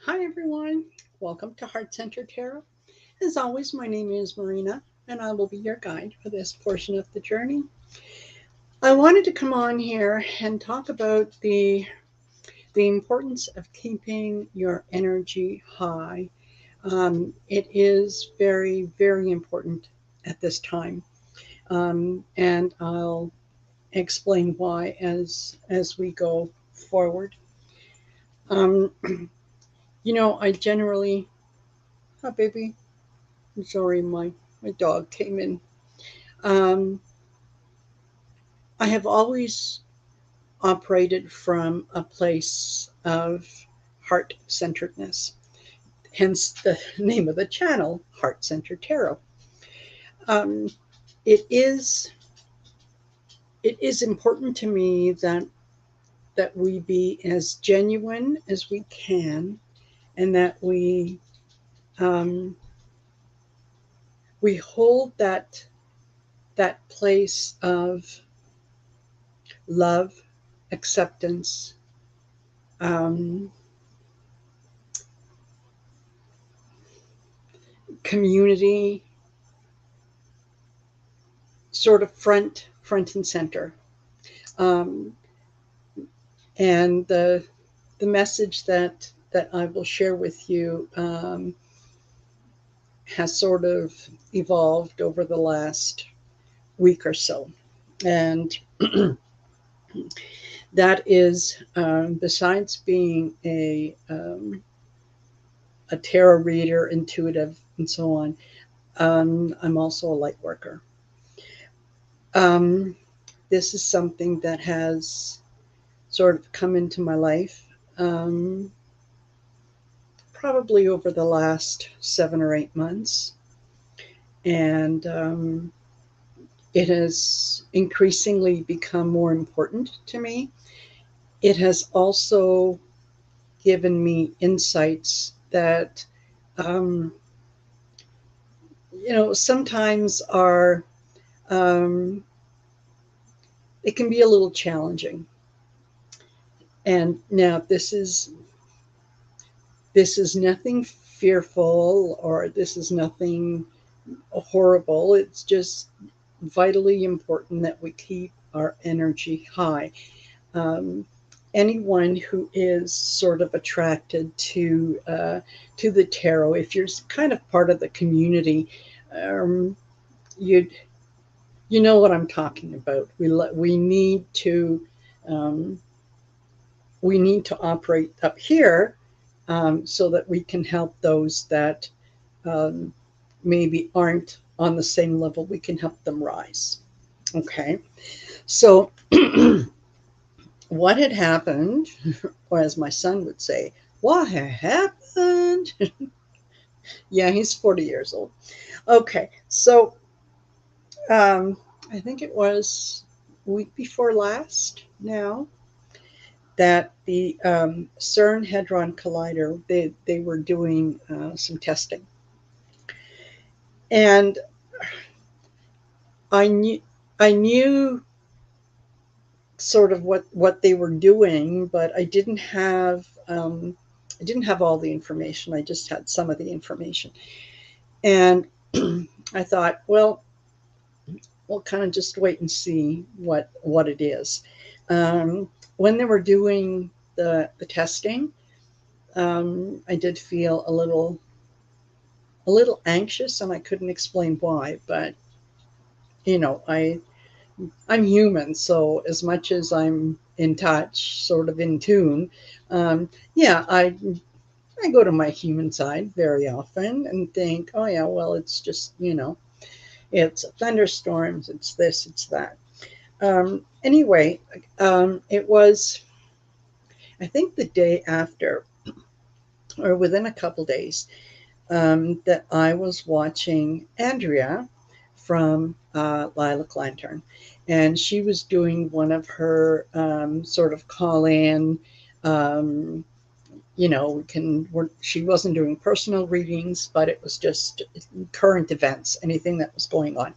Hi everyone, welcome to Heart Centered Tarot. As always, my name is Marina and I will be your guide for this portion of the journey. I wanted to come on here and talk about the importance of keeping your energy high. It is very, very important at this time, and I'll explain why as we go forward. Um, I generally, oh baby, I'm sorry, my dog came in. Um, I have always operated from a place of heart centeredness, hence the name of the channel, Heart Centered Tarot. Um, it is it is important to me that we be as genuine as we can, and that um, we hold that place of love, acceptance, um, community, sort of front and center. Um, and the message that I will share with you has sort of evolved over the last week or so, and that is, besides being a tarot reader, intuitive, and so on, I'm also a light worker. Um, this is something that has sort of come into my life, um, probably over the last 7 or 8 months. And it has increasingly become more important to me. It has also given me insights that, um, sometimes um, it can be a little challenging. And now this is nothing fearful, or this is nothing horrible. It's just vitally important that we keep our energy high. Um, Anyone who is sort of attracted to the tarot, if you're kind of part of the community, um, you you know what I'm talking about. Um, we need to operate up here, so that we can help those that um, maybe aren't on the same level. We can help them rise. Okay, so what had happened, or as my son would say, what had happened? Yeah, he's 40 years old. Okay, so um, I think it was week before last now that the CERN Hadron Collider, they were doing some testing, and I knew I knew sort of what they were doing, but I didn't have all the information. I just had some of the information, and I thought, well, we'll kind of just wait and see what it is. When they were doing the testing, I did feel a little anxious, and I couldn't explain why. But I'm human, so as much as I'm in touch, sort of in tune, yeah, I go to my human side very often and think, oh yeah, well, it's just it's thunderstorms, it's this, it's that. Anyway, it was, I think, the day after, or within a couple days, that I was watching Andrea from Lilac Lantern, and she was doing one of her sort of call in. Um, she wasn't doing personal readings, but it was just current events, anything that was going on.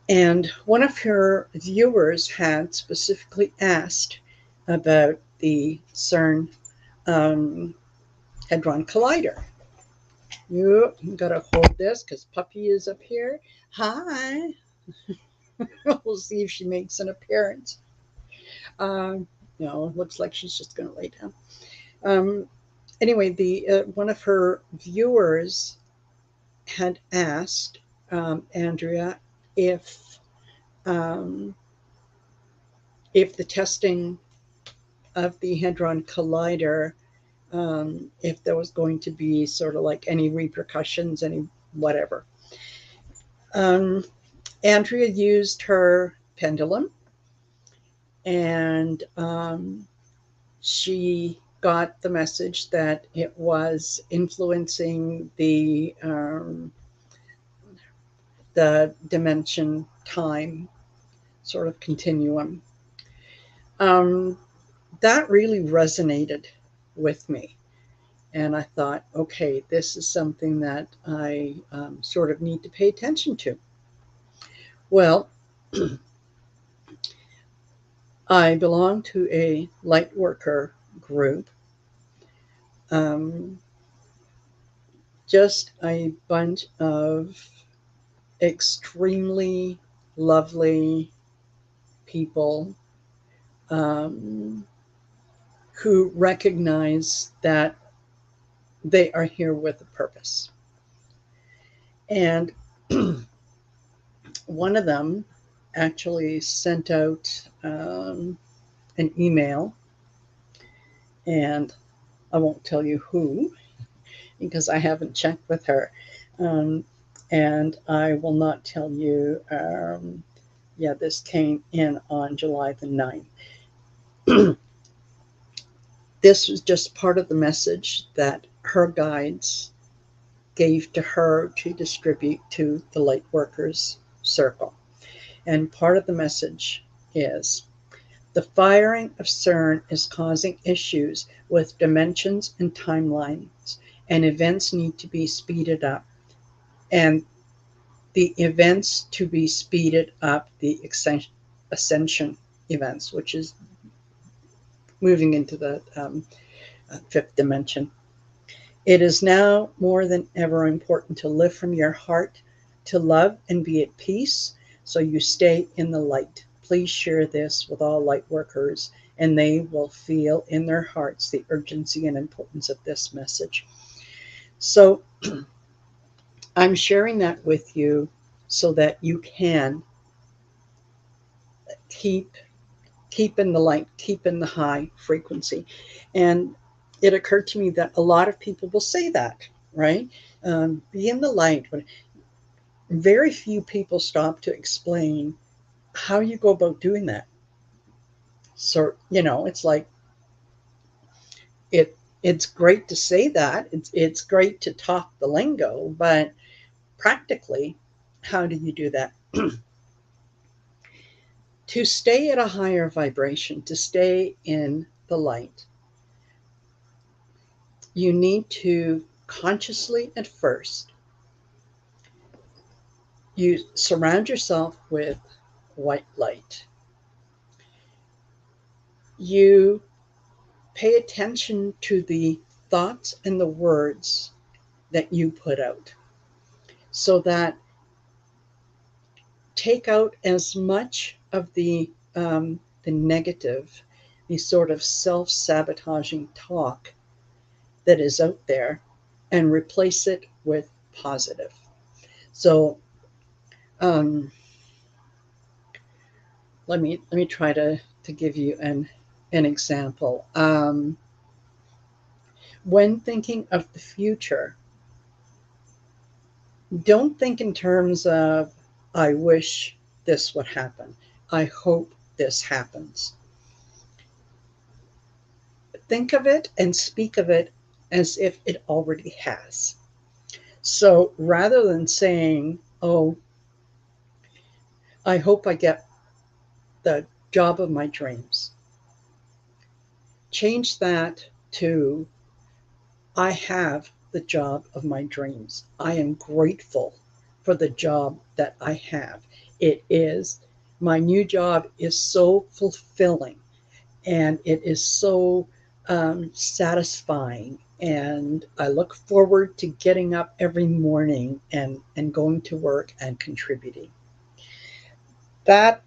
And one of her viewers had specifically asked about the CERN, um, Hadron Collider. You gotta hold this because Puppy is up here. Hi. We'll see if she makes an appearance. No, it looks like she's just gonna lay down. Anyway, the one of her viewers had asked Andrea um, if the testing of the Hadron Collider, if there was going to be sort of like any repercussions, any whatever. Andrea used her pendulum, and she got the message that it was influencing the dimension time sort of continuum. That really resonated with me. And I thought, okay, this is something that I sort of need to pay attention to. Well, I belong to a light worker group. Just a bunch of extremely lovely people who recognize that they are here with a purpose. And one of them actually sent out an email, and I won't tell you who because I haven't checked with her. And I will not tell you, yeah, this came in on July the 9th. This was just part of the message that her guides gave to her to distribute to the light workers circle. And part of the message is the firing of CERN is causing issues with dimensions and timelines, and events need to be speeded up. And the events to be speeded up, the ascension events, which is moving into the fifth dimension. It is now more than ever important to live from your heart, to love and be at peace, so you stay in the light. Please share this with all light workers, and they will feel in their hearts the urgency and importance of this message. So I'm sharing that with you so that you can keep in the light, keep in the high frequency. And it occurred to me that a lot of people will say that, right? Be in the light. Very few people stop to explain how you go about doing that. So, it's like, it's great to say that. It's great to talk the lingo, but practically, how do you do that? To stay at a higher vibration, to stay in the light, you need to consciously at first, you surround yourself with white light. You pay attention to the thoughts and the words that you put out, so that take out as much of the negative, the sort of self-sabotaging talk that is out there, and replace it with positive. So let me try to give you an example. When thinking of the future, don't think in terms of, I wish this would happen, I hope this happens. Think of it and speak of it as if it already has. So rather than saying, oh, I hope I get the job of my dreams, change that to, I have the job of my dreams. I am grateful for the job that I have. My new job is so fulfilling, and it is so satisfying, and I look forward to getting up every morning and going to work and contributing. That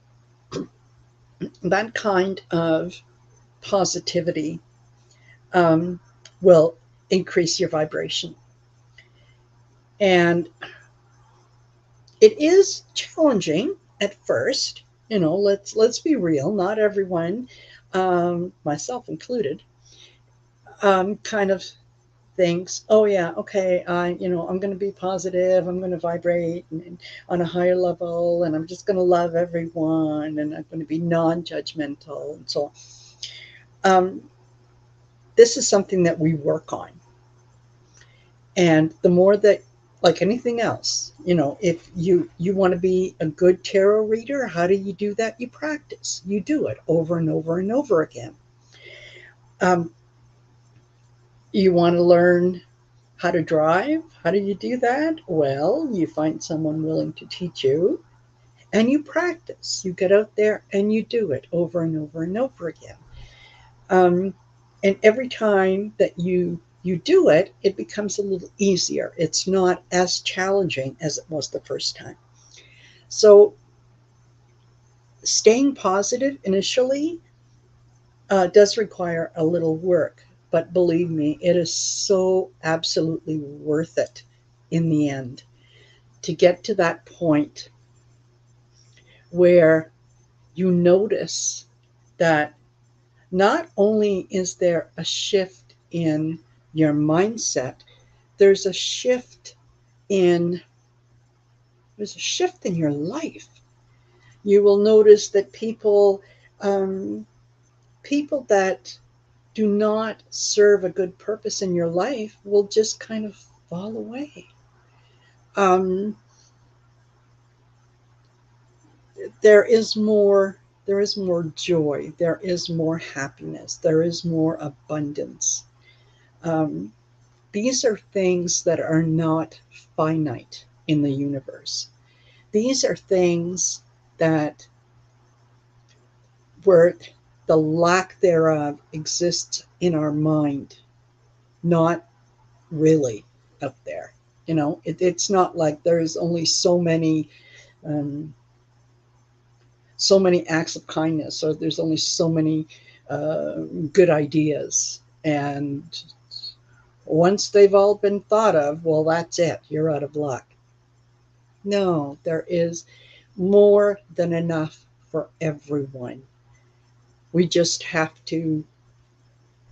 that kind of positivity um, will increase your vibration. And it is challenging at first. Let's be real. Not everyone, myself included, kind of thinks, oh yeah, okay, I'm going to be positive. I'm going to vibrate and on a higher level, and I'm just going to love everyone, and I'm going to be non-judgmental, and so on. This is something that we work on, and the more that, like anything else, if you want to be a good tarot reader, how do you do that? You practice. You do it over and over and over again. Um, you want to learn how to drive? How do you do that? Well, you find someone willing to teach you, and you practice. You get out there and you do it over and over and over again. Um, and every time that you do it, it becomes a little easier. It's not as challenging as it was the first time. So staying positive initially does require a little work, but believe me, it is so absolutely worth it in the end to get to that point where you notice that not only is there a shift in your mindset, there's a shift in there's a shift in your life. You will notice that people that do not serve a good purpose in your life will just kind of fall away. Um, there is more. There is more joy. There is more happiness. There is more abundance. Um, these are things that are not finite in the universe. These are things that where the lack thereof exists in our mind, not really out there. It's not like there's only um, so many acts of kindness, or there's only so many good ideas, and once they've all been thought of, well, that's it. You're out of luck. No, there is more than enough for everyone. We just have to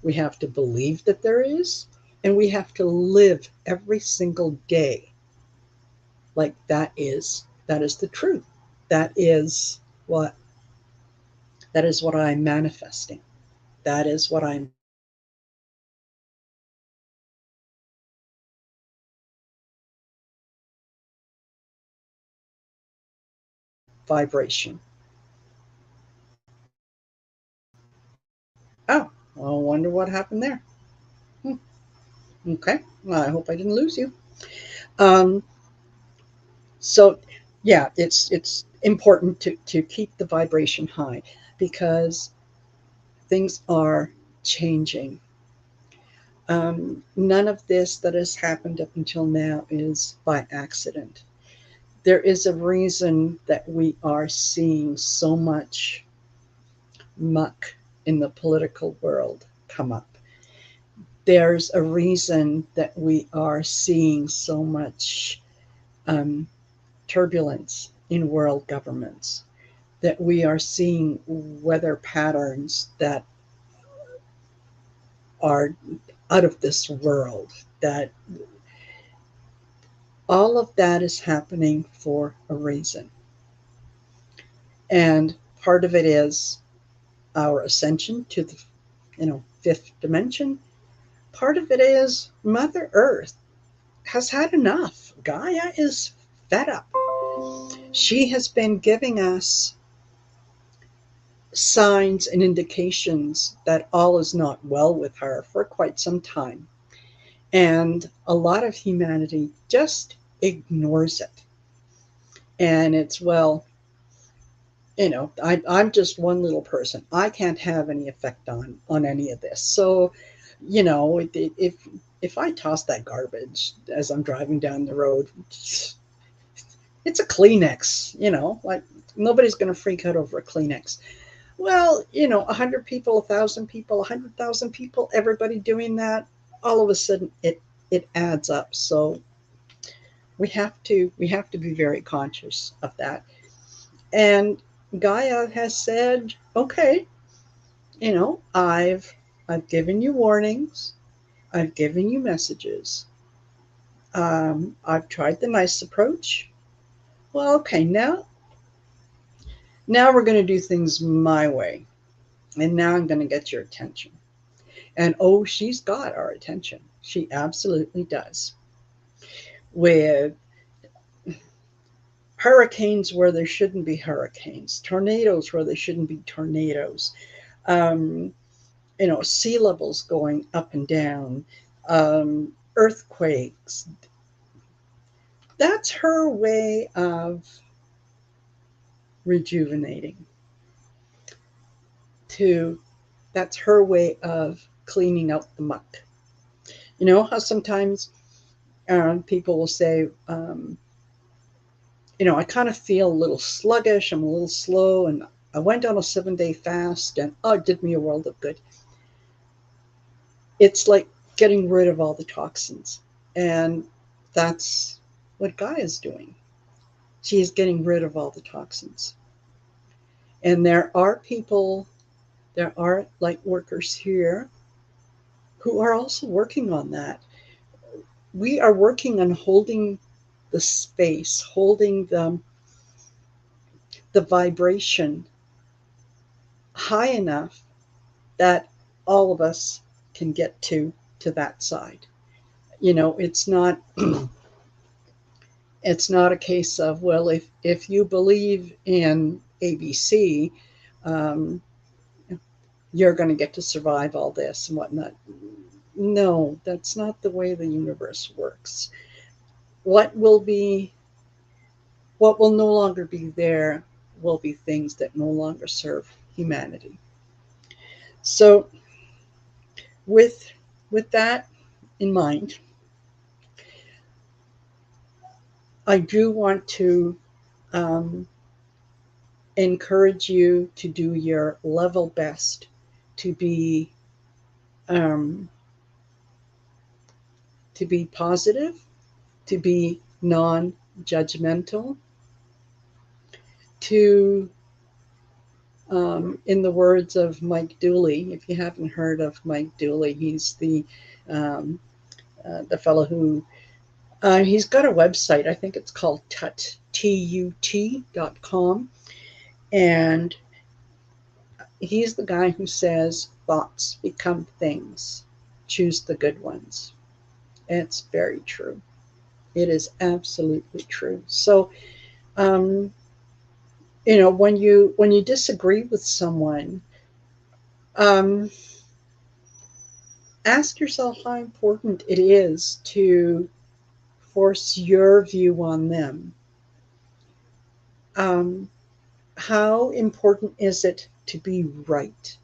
believe that there is, and we have to live every single day like that is the truth. That is what that is what I'm manifesting. That is what I'm vibration. Oh, I wonder what happened there. Hmm, okay, well, I hope I didn't lose you. Um, so yeah, it's important to keep the vibration high, because things are changing. None of this that has happened up until now is by accident. There is a reason that we are seeing so much muck in the political world come up. There's a reason that we are seeing so much um, turbulence in world governments, that we are seeing weather patterns that are out of this world, that all of that is happening for a reason. And part of it is our ascension to the fifth dimension. Part of it is Mother Earth has had enough. Gaia is fed up. She has been giving us signs and indications that all is not well with her for quite some time. And a lot of humanity just ignores it. And it's, well, I'm just one little person. I can't have any effect on any of this. So You know, if I toss that garbage as I'm driving down the road, it's a Kleenex, you know, like nobody's going to freak out over a Kleenex. Well, you know, 100 people, 1,000 people, 100,000 people, everybody doing that, all of a sudden it adds up. So we have to be very conscious of that. And Gaia has said, okay, you know, I've given you warnings, I've given you messages. I've tried the nice approach. Well, okay, now we're going to do things my way, and now I'm going to get your attention. And oh, she's got our attention. She absolutely does. With hurricanes where there shouldn't be hurricanes, tornadoes where there shouldn't be tornadoes, um, you know, sea levels going up and down, earthquakes. That's her way of rejuvenating. To That's her way of cleaning out the muck. You know how sometimes people will say, you know, I kind of feel a little sluggish, I'm a little slow, and I went on a 7-day fast, and oh, it did me a world of good. It's like getting rid of all the toxins. And that's what Gaia is doing. She is getting rid of all the toxins. And there are light workers here who are also working on that. We are working on holding the space, holding the vibration high enough that all of us can get to that side. You know, it's not a case of, well, if you believe in ABC, um, you're going to get to survive all this and whatnot. No, that's not the way the universe works. What will be, what will no longer be there will be things that no longer serve humanity. So, with with that in mind, I do want to um, encourage you to do your level best to be um, positive, to be non-judgmental, to in the words of Mike Dooley, if you haven't heard of Mike Dooley, he's um, the fellow who he's got a website. I think it's called tut.com, and he's the guy who says thoughts become things. Choose the good ones. It's very true. It is absolutely true. So, um, you know, when you disagree with someone, um, ask yourself how important it is to force your view on them. Um, how important is it to be right?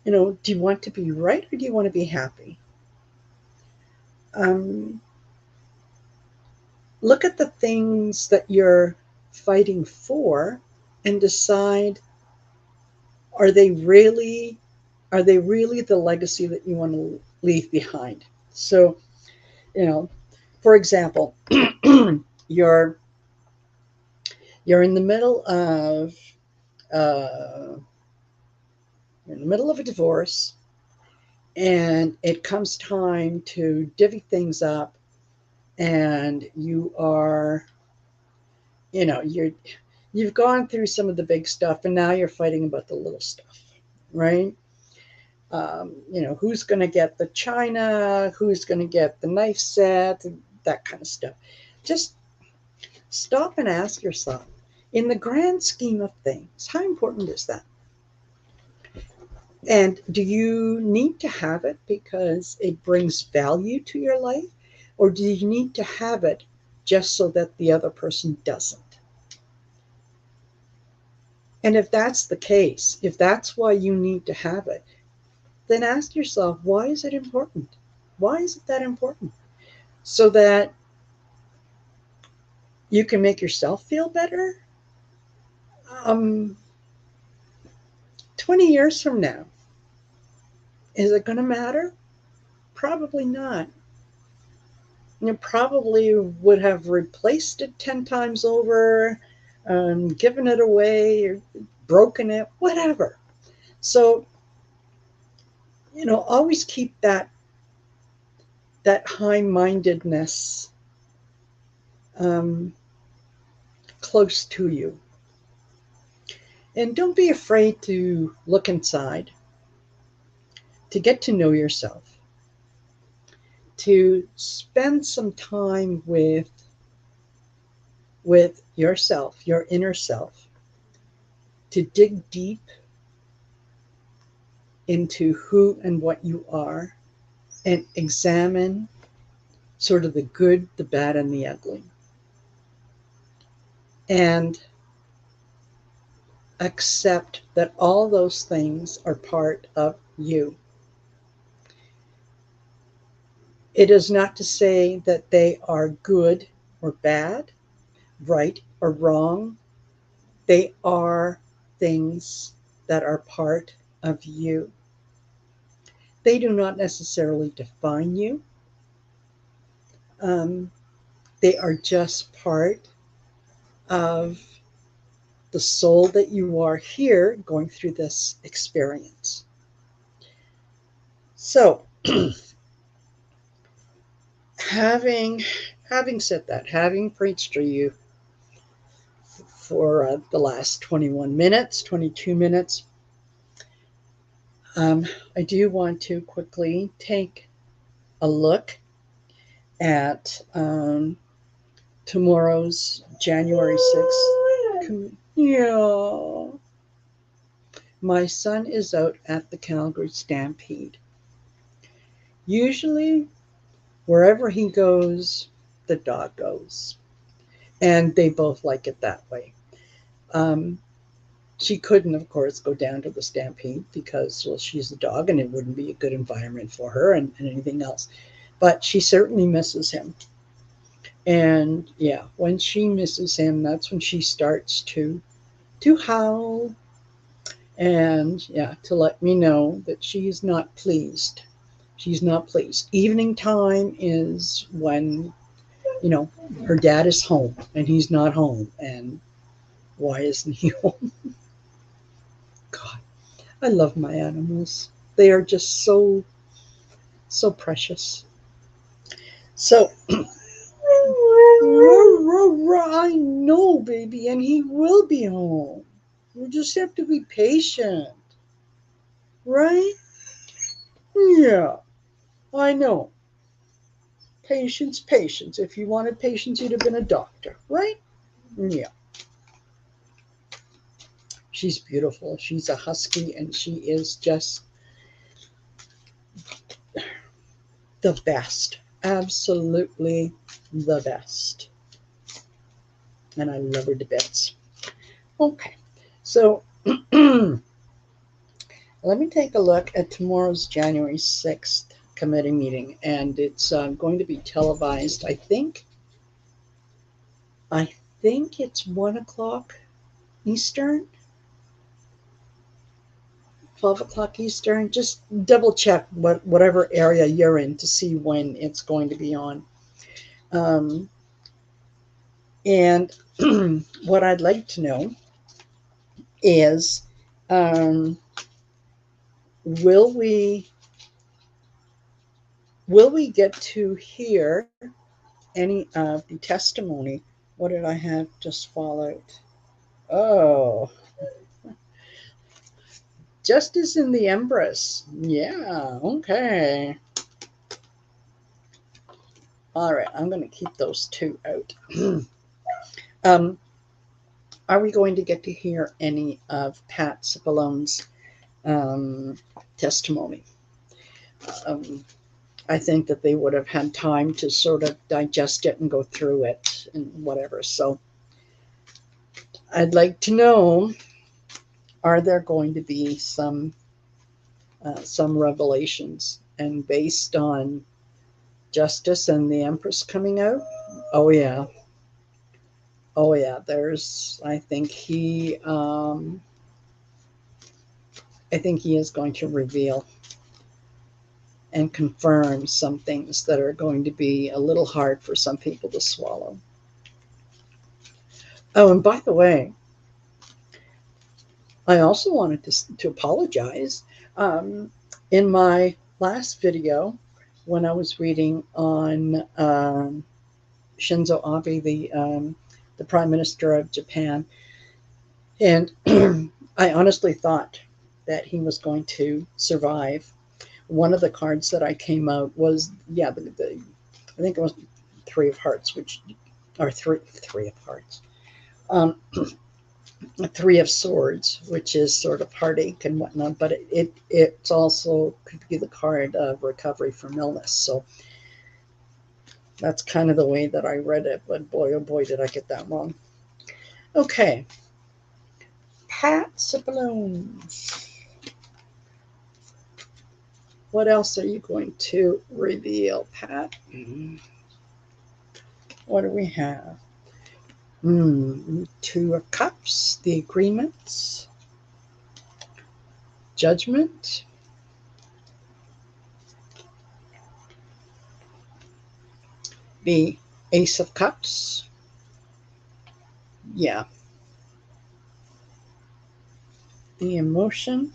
You know, do you want to be right or do you want to be happy? Um, Look at the things that you're fighting for and decide, are they really the legacy that you want to leave behind? So, you know, for example, you're in the middle of uh, a divorce, and it comes time to divvy things up, and you are, you know, you've gone through some of the big stuff, and now you're fighting about the little stuff, right? You know, who's going to get the china, who's going to get the knife set, that kind of stuff. Just stop and ask yourself, in the grand scheme of things, how important is that? And do you need to have it because it brings value to your life? Or do you need to have it just so that the other person doesn't? And if that's the case, if that's why you need to have it, then ask yourself, why is it important? Why is it that important? So that you can make yourself feel better. Um, 20 years from now, is it going to matter? Probably not. You probably would have replaced it 10 times over, given it away, or broken it, whatever. So, always keep that high-mindedness close to you. And don't be afraid to look inside, to get to know yourself, to spend some time with yourself, your inner self, to dig deep into who and what you are and examine sort of the good, the bad, and the ugly. And accept that all those things are part of you. It is not to say that they are good or bad, right or wrong. They are things that are part of you. They do not necessarily define you. They are just part of the soul that you are here going through this experience. So, having said that, having preached to you for the last 21 minutes, 22 minutes, I do want to quickly take a look at tomorrow's January 6th. Yeah. My son is out at the Calgary Stampede. Usually, wherever he goes, the dog goes. And they both like it that way. She couldn't, of course, go down to the Stampede because, well, she's a dog and it wouldn't be a good environment for her and anything else. But she certainly misses him. And yeah, when she misses him, that's when she starts to howl and yeah, to let me know that she's not pleased. She's not pleased. Evening time is when, her dad is home and he's not home. And why isn't he home? God, I love my animals. They are just so precious. So, I know, baby, and he will be home. You just have to be patient. Right? Yeah, I know. Patience. If you wanted patience, you'd have been a doctor, right? Yeah. She's beautiful. She's a husky, and she is just the best. Absolutely the best. And I love her to bits. Okay, so let me take a look at tomorrow's January 6th committee meeting, and it's going to be televised. I think it's 1 o'clock Eastern, 12 o'clock Eastern. Just double check whatever area you're in to see when it's going to be on. And what I'd like to know is, will we get to hear any of the testimony? What did I have just fall out? Oh, Justice in the Empress. Yeah, okay. All right, I'm going to keep those two out. Are we going to get to hear any of Pat Cipollone's testimony? I think that they would have had time to sort of digest it and go through it and whatever. So I'd like to know, are there going to be some some revelations. And based on Justice and the Empress coming out, oh yeah, oh yeah. I think he is going to reveal and confirm some things that are going to be a little hard for some people to swallow. Oh, and by the way, I also wanted to apologize. In my last video, when I was reading on Shinzo Abe, the Prime Minister of Japan, and I honestly thought that he was going to survive. One of the cards that I came out was, yeah, I think it was Three of Hearts, or three of Hearts. Three of Swords, which is sort of heartache and whatnot, but it's also could be the card of recovery from illness. So that's kind of the way that I read it, but boy, oh boy, did I get that wrong. Okay. Pat Cipollone. What else are you going to reveal, Pat? What do we have? Two of Cups, the agreements, Judgment, the Ace of Cups, yeah, the Emotion,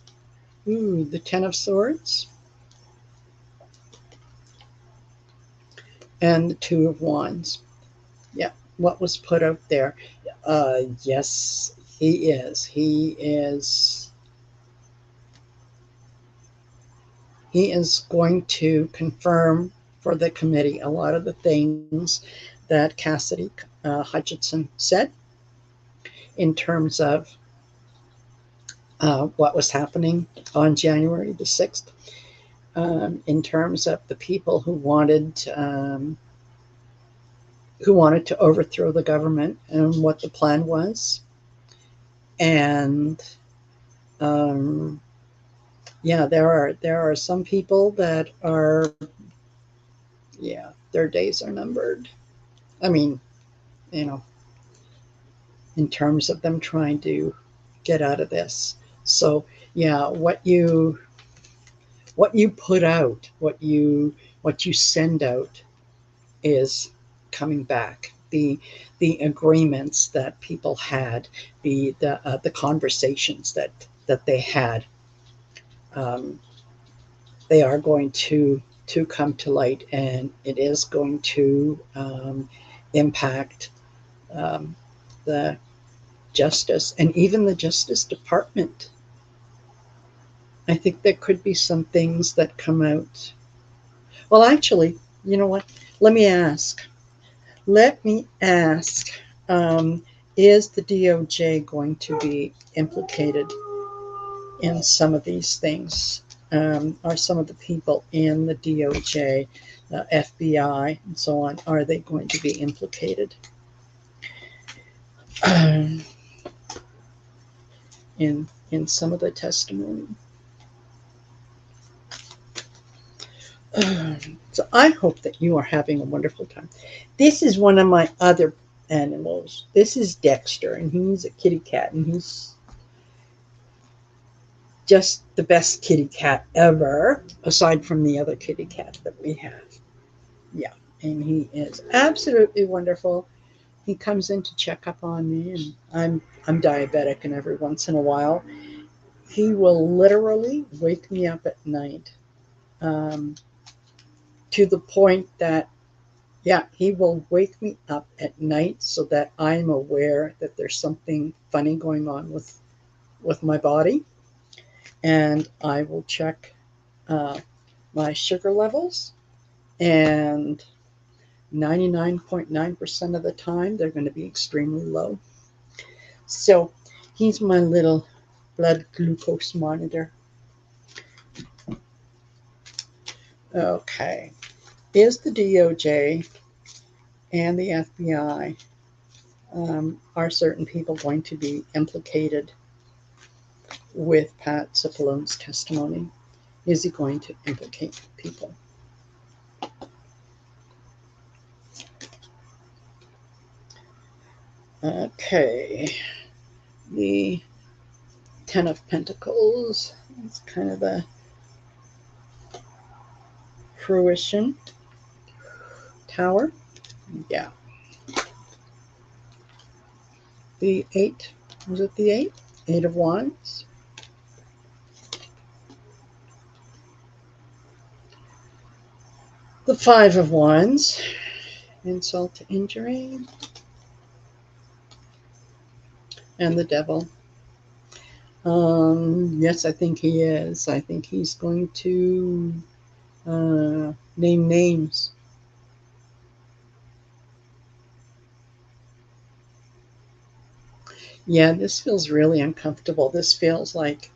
the Ten of Swords, and the Two of Wands. Yeah, what was put out there? Yes, he is. He is going to confirm for the committee a lot of the things that Cassidy Hutchinson said in terms of what was happening on January the 6th, in terms of the people who wanted to overthrow the government and what the plan was. And yeah, there are some people that are, yeah, their days are numbered. I mean, in terms of them trying to get out of this. So yeah, what you put out, what you send out is coming back. The agreements that people had, the conversations that they had, they are going to come to light, and it is going to impact the justice and even the Justice Department. I think there could be some things that come out. Well, actually, you know what? Let me ask. Is the DOJ going to be implicated in some of these things? Are some of the people in the DOJ, FBI, and so on, are they going to be implicated in some of the testimony? So I hope that you are having a wonderful time. This is one of my other animals. This is Dexter, and he's a kitty cat, and he's just the best kitty cat ever, aside from the other kitty cat that we have. Yeah, and he is absolutely wonderful. He comes in to check up on me, and I'm diabetic, and every once in a while, he will literally wake me up at night. To the point that, yeah, he will wake me up at night so that I'm aware that there's something funny going on with my body. And I will check my sugar levels, and 99.9% of the time, they're going to be extremely low. So he's my little blood glucose monitor. Okay. Is the DOJ and the FBI, are certain people going to be implicated with Pat Cipollone's testimony? Is he going to implicate people? Okay, the Ten of Pentacles. It's kind of the fruition. Tower. Yeah. The Eight. Was it the Eight? Eight of Wands. The Five of Wands. Insult to injury. And the Devil. Yes, I think he is. I think he's going to name names. Yeah, this feels really uncomfortable. This feels like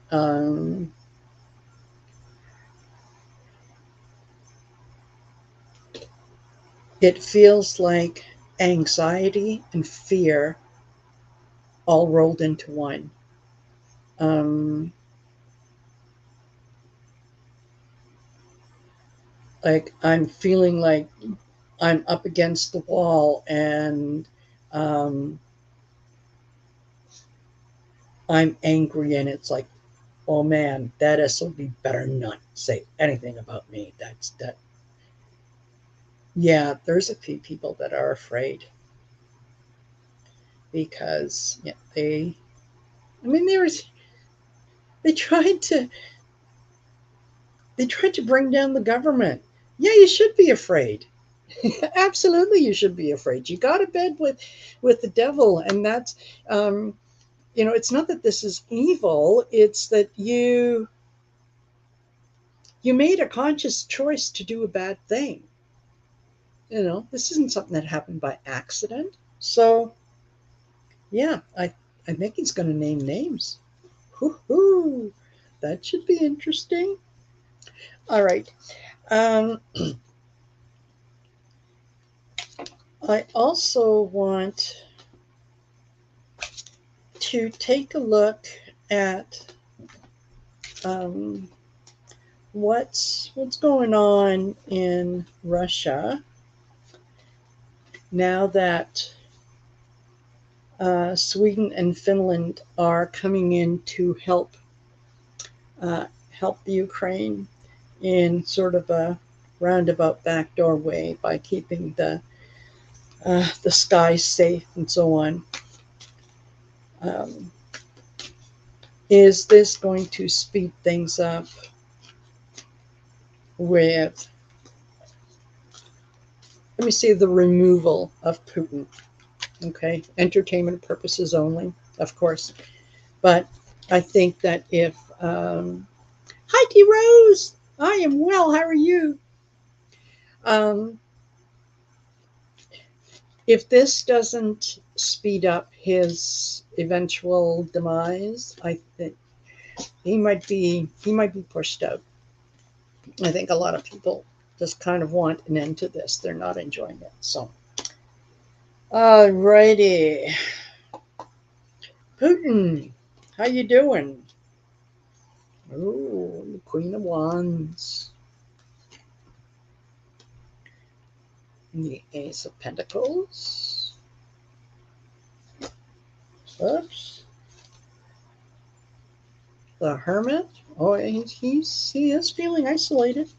it feels like anxiety and fear all rolled into one. Like I'm feeling like I'm up against the wall and um, I'm angry, and it's like, oh man, that SOB better not say anything about me. That's that. Yeah, there's a few people that are afraid because yeah, I mean, they tried to they tried to bring down the government. Yeah, you should be afraid. Absolutely, you should be afraid. You got to bed with the devil, and that's it's not that this is evil. It's that you made a conscious choice to do a bad thing. This isn't something that happened by accident. So yeah, I think he's going to name names. Hoo-hoo. That should be interesting. All right. Um, I also want to take a look at um, what's going on in Russia now that Sweden and Finland are coming in to help the Ukraine in sort of a roundabout backdoor way by keeping the skies safe and so on. Um, is this going to speed things up with, let me say, the removal of Putin? Okay, entertainment purposes only, of course. But I think that if, hi, T. Rose, I am well. How are you? If this doesn't speed up his eventual demise, I think he might be pushed out. I think a lot of people just kind of want an end to this. They're not enjoying it. So, all righty, Putin, how you doing? Oh, the Queen of Wands, and the Ace of Pentacles. Oops. The Hermit. Oh, he is feeling isolated.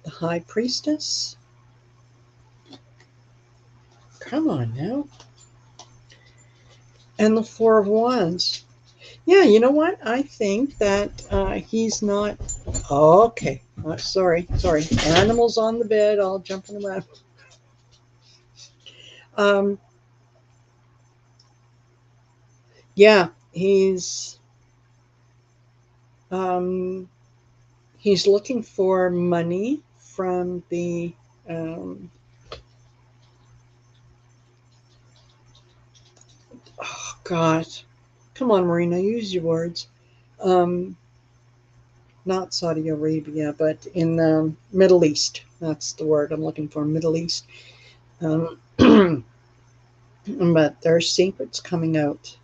The High Priestess. Come on now. And the Four of Wands. Yeah, you know what? I think that he's not. Oh, okay. Sorry. Animals on the bed, all jumping around. Yeah, he's looking for money from the oh God, come on, Marina, use your words. Not Saudi Arabia, but in the Middle East. That's the word I'm looking for, Middle East. But there's secrets coming out.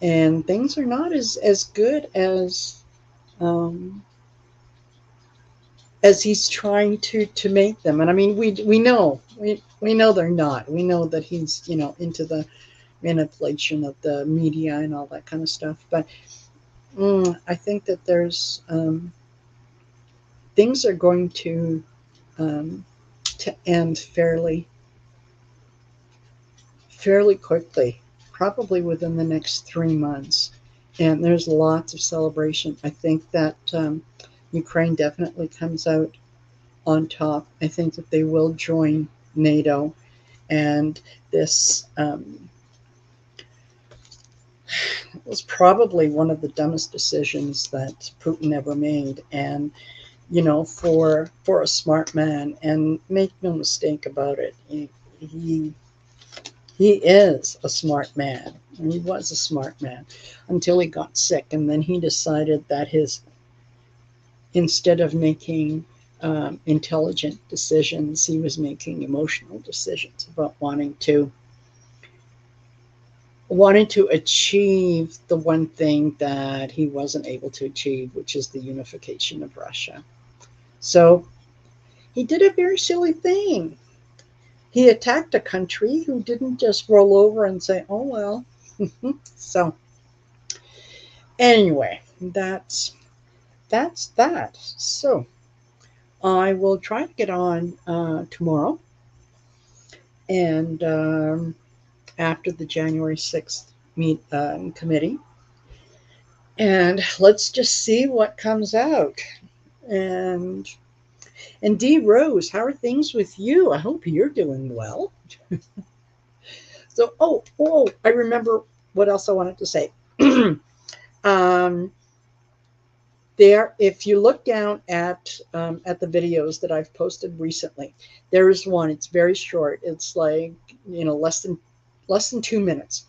and things are not as good um, as he's trying to make them. And I mean, we know they're not. We know that he's, into the manipulation of the media and all that kind of stuff. But I think that there's things are going um, to end fairly quickly, probably within the next 3 months. And there's lots of celebration. I think that Ukraine definitely comes out on top. I think that they will join NATO, and this was probably one of the dumbest decisions that Putin ever made. And for a smart man, and make no mistake about it, he he is a smart man. And he was a smart man until he got sick, and then he decided that instead of making intelligent decisions, he was making emotional decisions about wanting to achieve the one thing that he wasn't able to achieve, which is the unification of Russia. So he did a very silly thing. He attacked a country who didn't just roll over and say, "Oh well." So anyway, that's that. So I will try to get on tomorrow, and after the January 6th committee, and let's just see what comes out. And D Rose, how are things with you? I hope you're doing well. So, I remember what else I wanted to say. um, there, if you look down at the videos that I've posted recently, there is one. It's very short. It's like less than 2 minutes,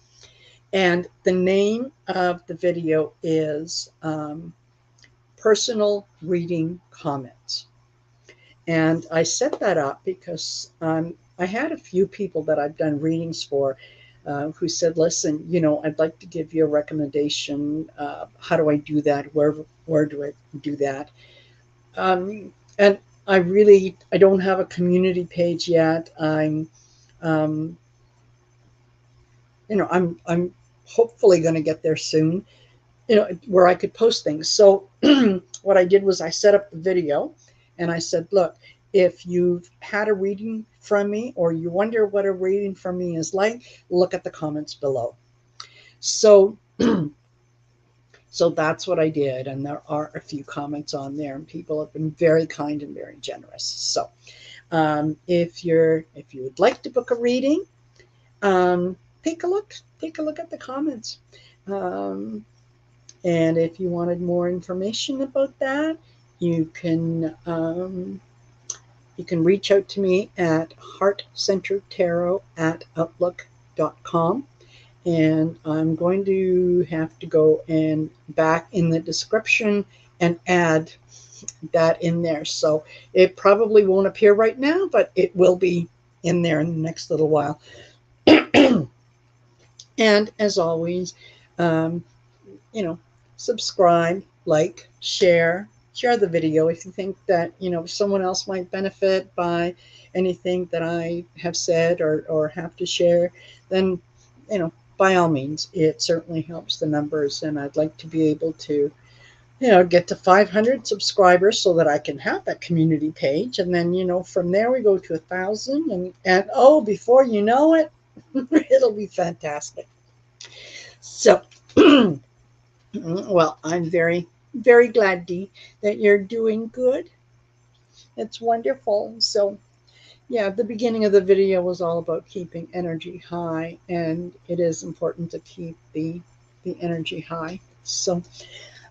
and the name of the video is personal reading comments. And I set that up because I had a few people that I've done readings for who said, "Listen, I'd like to give you a recommendation. How do I do that? Where do I do that?" And I don't have a community page yet. Um, I'm hopefully going to get there soon. Where I could post things. So what I did was I set up the video, and I said, "Look, if you've had a reading from me, or you wonder what a reading from me is like, look at the comments below." So so that's what I did, and there are a few comments on there, and people have been very kind and very generous. So if you would like to book a reading, take a look at the comments. And if you wanted more information about that, you can reach out to me at heartcenteredtarot@outlook.com. And I'm going to have to go and back in the description and add that in there. So it probably won't appear right now, but it will be in there in the next little while. And as always, um, subscribe, like, share the video if you think that someone else might benefit by anything that I have said or have to share. Then by all means, it certainly helps the numbers, and I'd like to be able to get to 500 subscribers so that I can have that community page. And then from there we go to 1,000, and before you know it, it'll be fantastic. So well, I'm very, very glad, Dee, that you're doing good. It's wonderful. So, yeah, the beginning of the video was all about keeping energy high, and it is important to keep the energy high. So,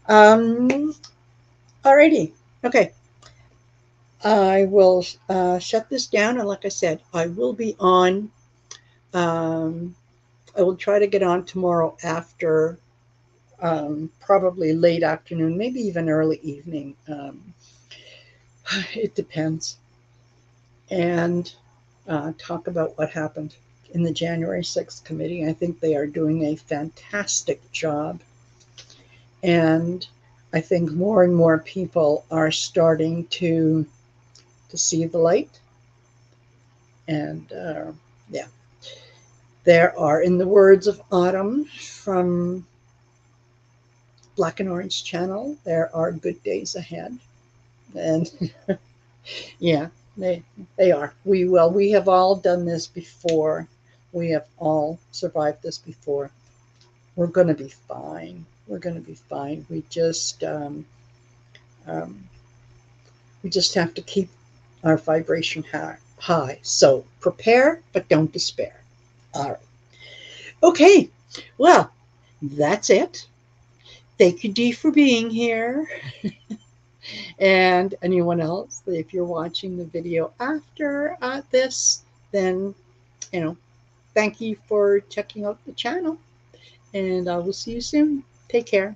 alrighty, okay. I will shut this down, and like I said, I will be on. I will try to get on tomorrow after. Probably late afternoon, maybe even early evening. It depends. And talk about what happened. in the January 6th committee. I think they are doing a fantastic job. And I think more and more people are starting to see the light. And yeah, there are, in the words of Autumn from Black and Orange Channel, there are good days ahead. And yeah, they are. We have all done this before. We have all survived this before. We're going to be fine. We're going to be fine. Um, we just have to keep our vibration high. So prepare, but don't despair. All right. Okay. Well, that's it. Thank you, Dee, for being here. And anyone else, if you're watching the video after this, then, thank you for checking out the channel. And I will see you soon. Take care.